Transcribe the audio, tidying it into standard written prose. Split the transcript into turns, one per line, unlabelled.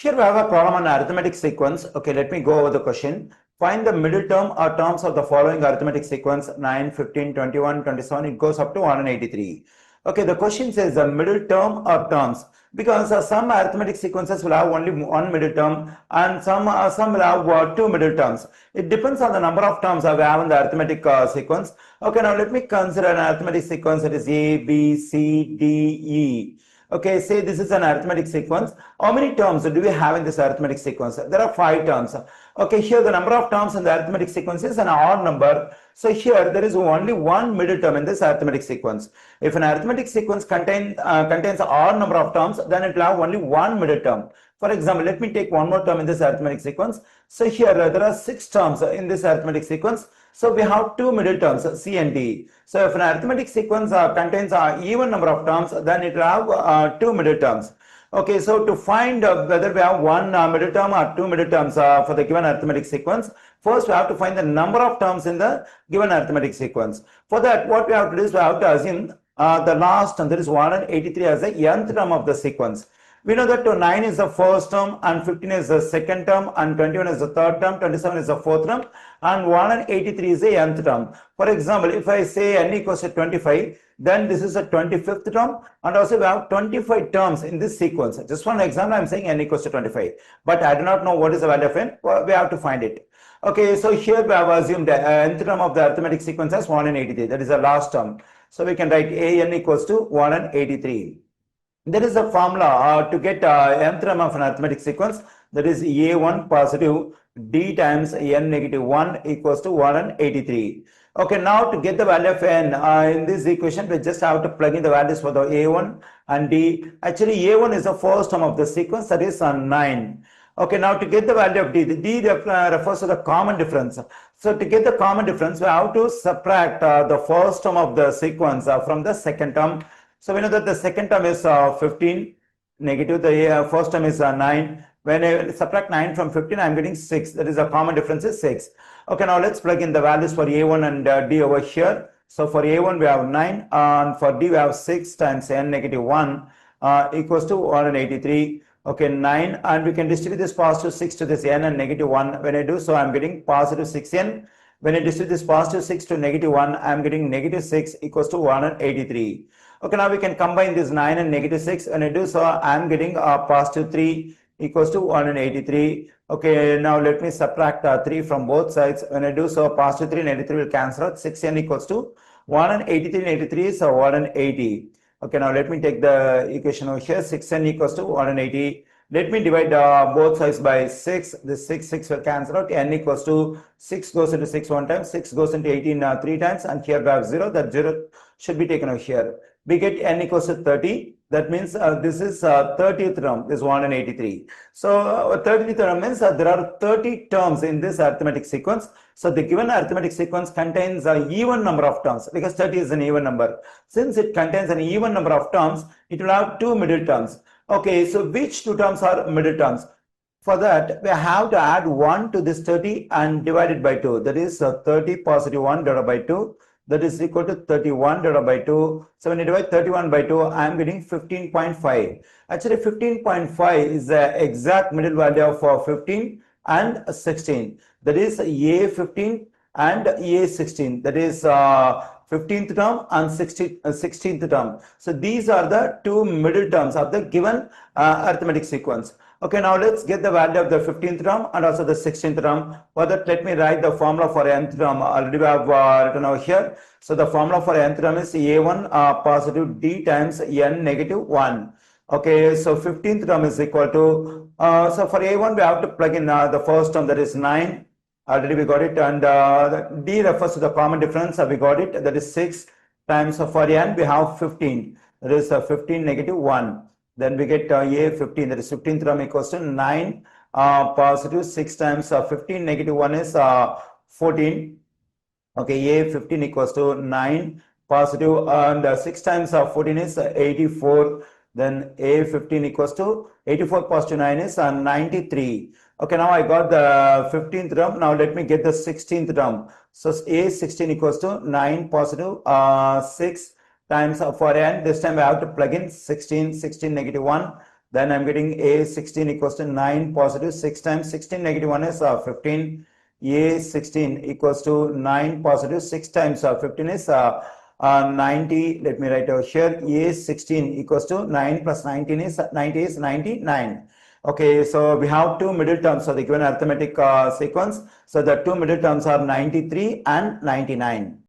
Here we have a problem on arithmetic sequence. Okay, let me go over the question. Find the middle term or terms of the following arithmetic sequence 9, 15, 21, 27. It goes up to 183. Okay, the question says the middle term or terms, because some arithmetic sequences will have only one middle term and some will have two middle terms. It depends on the number of terms I have in the arithmetic sequence. Okay, now let me consider an arithmetic sequence that is A, B, C, D, E. Okay, say this is an arithmetic sequence. How many terms do we have in this arithmetic sequence? There are 5 terms. Okay, here the number of terms in the arithmetic sequence is an odd number. So here there is only one middle term in this arithmetic sequence. If an arithmetic sequence contains an odd number of terms, then it will have only one middle term. For example, let me take one more term in this arithmetic sequence. So here there are 6 terms in this arithmetic sequence. So we have two middle terms, C and D. So if an arithmetic sequence contains an even number of terms, then it will have two middle terms. Okay, so to find whether we have one middle term or two middle terms for the given arithmetic sequence, first we have to find the number of terms in the given arithmetic sequence. For that, what we have to do is we have to assume the last term, that is 183, as the nth term of the sequence. We know that 9 is the first term and 15 is the second term and 21 is the third term, 27 is the fourth term and 183 is the nth term. For example, if I say n equals to 25, then this is the 25th term, and also we have 25 terms in this sequence. Just one example, I am saying n equals to 25, but I do not know what is the value of n. Well, we have to find it. Okay, so here we have assumed the nth term of the arithmetic sequence as 183, that is the last term. So we can write an equals to 183. There is a formula to get nth term of an arithmetic sequence, that is a1 positive d times n negative 1 equals to 183. Okay, now to get the value of n in this equation, we just have to plug in the values for the a1 and d. Actually, a1 is the first term of the sequence, that is 9. Okay, now to get the value of d, the d refers to the common difference. So to get the common difference, we have to subtract the first term of the sequence from the second term. So we know that the second term is 15 negative, the first term is 9. When I subtract 9 from 15, I am getting 6. That is the common difference is 6. Okay, now let's plug in the values for a1 and d over here. So for a1 we have 9 and for d we have 6 times n negative 1 equals to 183. Okay, 9, and we can distribute this positive 6 to this n and negative 1. When I do so, I am getting positive 6n. When I distribute this positive 6 to negative 1, I am getting negative 6 equals to 183. Okay, now we can combine this 9 and negative 6. When I do so, I am getting positive 3 equals to 183. Okay, now let me subtract 3 from both sides. When I do so, positive 3 and negative 3 will cancel out. 6n equals to 183 and 83 is 180. Okay, now let me take the equation over here. 6n equals to 180. Let me divide both sides by 6. This 6 will cancel out. N equals to 6 goes into 6 one time. 6 goes into 18 3 times. And here we have 0. That 0 should be taken over here. We get n equals to 30. That means this is 30th term, this 183. So 30th term means there are 30 terms in this arithmetic sequence. So the given arithmetic sequence contains an even number of terms, because 30 is an even number. Since it contains an even number of terms, it will have two middle terms. Okay, so which two terms are middle terms? For that, we have to add 1 to this 30 and divide it by 2. That is 30 positive 1 divided by 2. That is equal to 31 divided by 2. So when you divide 31 by 2, I am getting 15.5. Actually, 15.5 is the exact middle value of 15 and 16. That is A15 and A16. That is 15th term and 16th term. So these are the two middle terms of the given arithmetic sequence. Okay, now let's get the value of the 15th term and also the 16th term. For that, let me write the formula for nth term. Already we have written over here. So the formula for nth term is a1 positive d times n negative 1. Okay, so 15th term is equal to, so for a1 we have to plug in the first term, that is 9. Already we got it, and d refers to the common difference. We got it, that is 6 times. For n we have 15. That is 15 negative 1. Then we get a15, that is 15th term equals to 9 positive 6 times 15 negative 1 is 14. Okay, a15 equals to 9 positive, and 6 times 14 is 84. Then a15 equals to 84 positive 9 is 93. Okay, now I got the 15th term. Now let me get the 16th term. So a16 equals to 9 positive 6 times for n. This time I have to plug in 16 negative 1. Then I'm getting A16 equals to 9 positive 6 times 16 negative 1 is 15. A16 equals to 9 positive 6 times 15 is 90. Let me write over here. A16 equals to 9 plus 19 is 90 is 99. Okay, so we have two middle terms for the given arithmetic sequence. So the two middle terms are 93 and 99.